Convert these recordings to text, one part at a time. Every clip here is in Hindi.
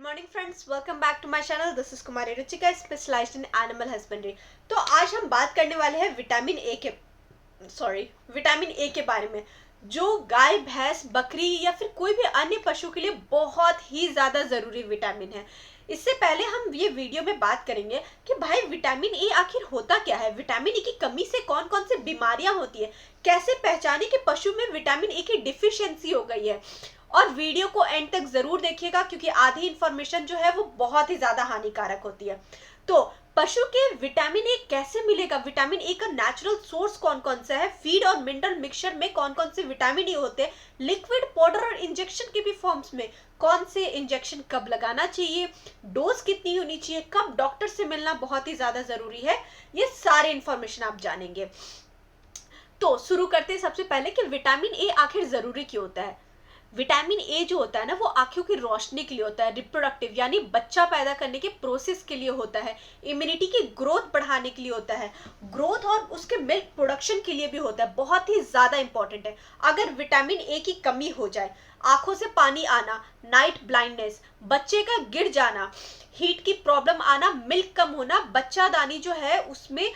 Good morning friends, welcome back to my channel. This is Kumari Ruchika, specialised in animal husbandry. तो आज हम बात करने वाले हैं विटामिन ए के बारे में, जो गाय, भैंस, बकरी या फिर कोई भी अन्य पशु के लिए बहुत ही ज़्यादा ज़रूरी विटामिन है। इससे पहले हम ये वीडियो में बात करेंगे कि भाई विटामिन ए आखिर होता क्या है, विटामिन ए की कमी से कौन कौन सी बीमारियां होती है, कैसे पहचाने कि पशु में विटामिन ए की डिफिशियंसी हो गई है। और वीडियो को एंड तक जरूर देखिएगा क्योंकि आधी इंफॉर्मेशन जो है वो बहुत ही ज्यादा हानिकारक होती है। तो पशु के विटामिन ए कैसे मिलेगा, विटामिन ए का नेचुरल सोर्स कौन कौन सा है, फीड और मिनरल मिक्सचर में कौन कौन से विटामिन ए होते हैं, लिक्विड, पाउडर और इंजेक्शन के भी फॉर्म्स में कौन से इंजेक्शन कब लगाना चाहिए, डोज कितनी होनी चाहिए, कब डॉक्टर से मिलना बहुत ही ज्यादा जरूरी है, ये सारे इंफॉर्मेशन आप जानेंगे। तो शुरू करते हैं सबसे पहले कि विटामिन ए आखिर जरूरी क्यों होता है। विटामिन ए जो होता है ना, वो आंखों की रोशनी के लिए होता है, रिप्रोडक्टिव यानी बच्चा पैदा करने के प्रोसेस के लिए होता है, इम्यूनिटी की ग्रोथ बढ़ाने के लिए होता है, ग्रोथ और उसके मिल्क प्रोडक्शन के लिए भी होता है, बहुत ही ज्यादा इंपॉर्टेंट है। अगर विटामिन ए की कमी हो जाए, आंखों से पानी आना, नाइट ब्लाइंडनेस, बच्चे का गिर जाना, हीट की प्रॉब्लम आना, मिल्क कम होना, बच्चादानी जो है उसमें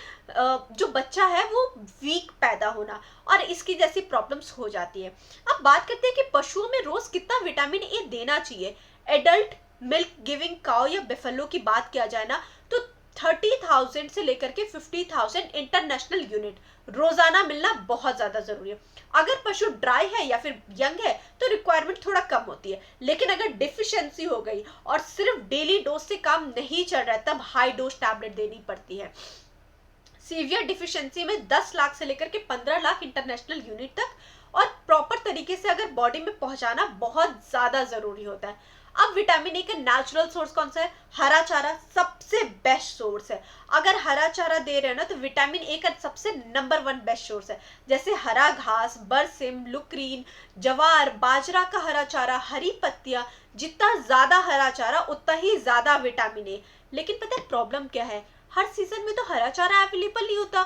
जो बच्चा है वो वीक पैदा होना और इसकी जैसी प्रॉब्लम्स हो जाती है। अब बात करते हैं कि पशुओं में रोज कितना विटामिन ए देना चाहिए। एडल्ट मिल्क गिविंग काउ या बेफेलो की बात किया जाए ना, तो 30,000 से लेकर के 50,000 इंटरनेशनल यूनिट रोजाना मिलना बहुत ज्यादा जरूरी है। अगर पशु ड्राई है या फिर यंग है तो रिक्वायरमेंट थोड़ा कम होती है, लेकिन अगर डिफिशियंसी हो गई और सिर्फ डेली डोज से काम नहीं चल रहा है तब हाई डोज टैबलेट देनी पड़ती है। सीवियर डिफिशियंसी में 10 लाख से लेकर के 15 लाख इंटरनेशनल यूनिट तक और प्रॉपर तरीके से अगर बॉडी में पहुंचाना बहुत ज्यादा जरूरी होता है। अब विटामिन ए का नेचुरल सोर्स कौन सा है? हरा चारा सबसे बेस्ट सोर्स है। अगर हरा चारा दे रहे हैं ना तो विटामिन ए का सबसे नंबर 1 बेस्ट सोर्स है। जैसे हरा घास, बरसिम, लुक्रीन, जवार, बाजरा का हरा चारा, हरी पत्तियां, जितना ज्यादा हरा चारा उतना ही ज्यादा विटामिन ए। लेकिन पता है प्रॉब्लम क्या है? हर सीजन में तो हरा चारा अवेलेबल नहीं होता।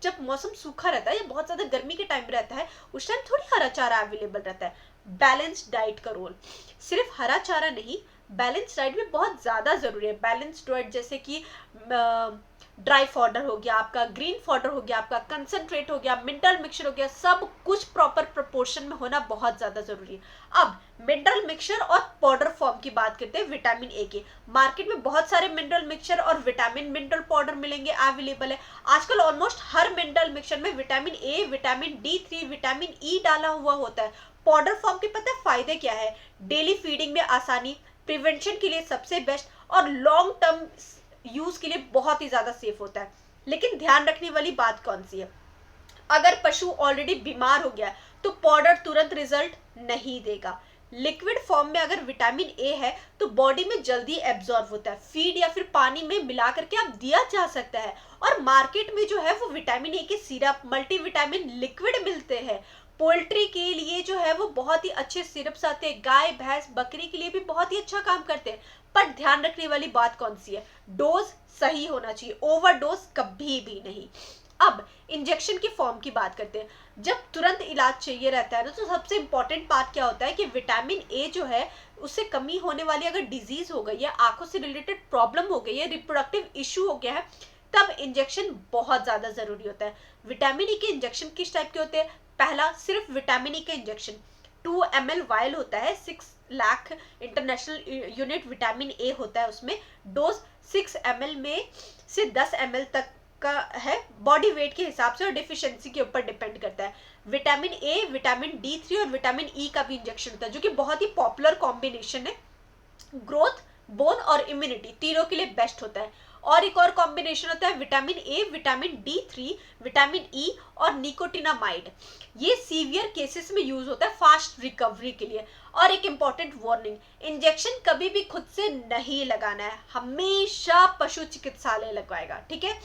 जब मौसम सूखा रहता है या बहुत ज्यादा गर्मी के टाइम रहता है उस टाइम थोड़ी हरा चारा अवेलेबल रहता है। बैलेंस्ड डाइट का रोल, सिर्फ हरा चारा नहीं, बैलेंस डाइट भी बहुत ज्यादा जरूरी है। बैलेंस डाइट जैसे कि ड्राई फॉडर हो गया आपका, ग्रीन फॉडर हो गया आपका, कंसंट्रेट हो गया, मिनरल मिक्सचर हो गया, सब कुछ प्रॉपर प्रोपोर्शन में होना बहुत ज्यादा जरूरी है। अब मिनरल मिक्सचर और पाउडर फॉर्म की बात करते हैं विटामिन ए के। मार्केट में बहुत सारे मिनरल मिक्सचर और विटामिन मिनरल पाउडर मिलेंगे, अवेलेबल है। आजकल ऑलमोस्ट हर मिनरल मिक्सचर में vitamin A, vitamin D3, vitamin E डाला हुआ होता है। पाउडर फॉर्म के पता है फायदे क्या है? डेली फीडिंग में आसानी, प्रिवेंशन के लिए सबसे बेस्ट और लॉन्ग टर्म यूज के लिए बहुत ही ज्यादा सेफ होता है। लेकिन ध्यान रखने वाली बात कौन सी है? अगर पशु ऑलरेडी बीमार हो गया तो पाउडर तुरंत रिजल्ट नहीं देगा। लिक्विड फॉर्म में अगर विटामिन ए है तो बॉडी में जल्दी एब्जॉर्ब होता है, फीड या फिर पानी में मिला करके आप दिया जा सकता है। और मार्केट में जो है वो विटामिन ए के सिरप, मल्टीविटामिन लिक्विड मिलते हैं। पोल्ट्री के लिए जो है वो बहुत ही अच्छे सिरप्स आते हैं, गाय, भैंस, बकरी के लिए भी बहुत ही अच्छा काम करते हैं। पर ध्यान रखने वाली बात कौन सी है? डोज सही होना चाहिए, ओवरडोज कभी भी नहीं। अब इंजेक्शन की फॉर्म की बात करते हैं। जब तुरंत इलाज चाहिए रहता है ना तो सबसे इंपॉर्टेंट पार्ट क्या होता है कि विटामिन ए जो है उससे कमी होने वाली अगर डिजीज हो गई है, आंखों से रिलेटेड प्रॉब्लम हो गई है, रिप्रोडक्टिव इश्यू हो गया है, तब इंजेक्शन बहुत ज्यादा जरूरी होता है। विटामिन ई के इंजेक्शन किस टाइप के होते हैं? पहला, सिर्फ विटामिन ई का इंजेक्शन 2 ml वायल होता है, 6 lakh international unit vitamin A होता है उसमें। डोज 6 ml में से 10 ml तक का है, बॉडी वेट के हिसाब से और डिफिशियंसी के ऊपर डिपेंड करता है। विटामिन ए, विटामिन D3 और विटामिन ई का भी इंजेक्शन होता है जो कि बहुत ही पॉपुलर कॉम्बिनेशन है। ग्रोथ, बोन और इम्यूनिटी तीनों के लिए बेस्ट होता है। और एक और कॉम्बिनेशन होता है vitamin A, vitamin D3, vitamin E और निकोटिनामाइड। ये सीवियर केसेस में यूज होता है फास्ट रिकवरी के लिए। और एक इंपॉर्टेंट वार्निंग, इंजेक्शन कभी भी खुद से नहीं लगाना है, हमेशा पशु चिकित्सालय लगवाएगा, ठीक है।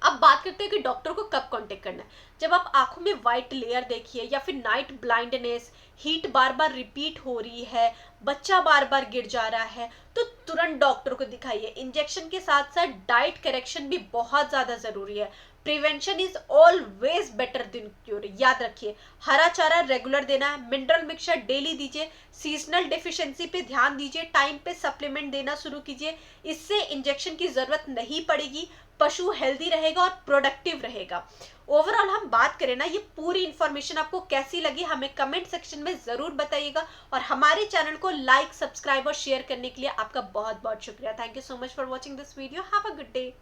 अब बात करते हैं कि डॉक्टर को कब कांटेक्ट करना है। जब आप आंखों में व्हाइट लेयर देखिए या फिर नाइट ब्लाइंडनेस, हीट बार बार रिपीट हो रही है, बच्चा बार बार गिर जा रहा है, तो तुरंत डॉक्टर को दिखाइए। इंजेक्शन के साथ साथ डाइट करेक्शन भी बहुत ज्यादा जरूरी है। Prevention is always better than cure. याद रखिए, हरा चारा रेगुलर देना है, मिनरल मिक्सचर डेली दीजिए, सीजनल डेफिशिएंसी पे ध्यान दीजिए, टाइम पे सप्लीमेंट देना शुरू कीजिए। इससे इंजेक्शन की जरूरत नहीं पड़ेगी, पशु हेल्दी रहेगा और प्रोडक्टिव रहेगा। ओवरऑल हम बात करें ना, ये पूरी इंफॉर्मेशन आपको कैसी लगी हमें कमेंट सेक्शन में जरूर बताइएगा, और हमारे चैनल को लाइक, सब्सक्राइब और शेयर करने के लिए आपका बहुत बहुत शुक्रिया। Thank you so much for watching this video. Have a good day.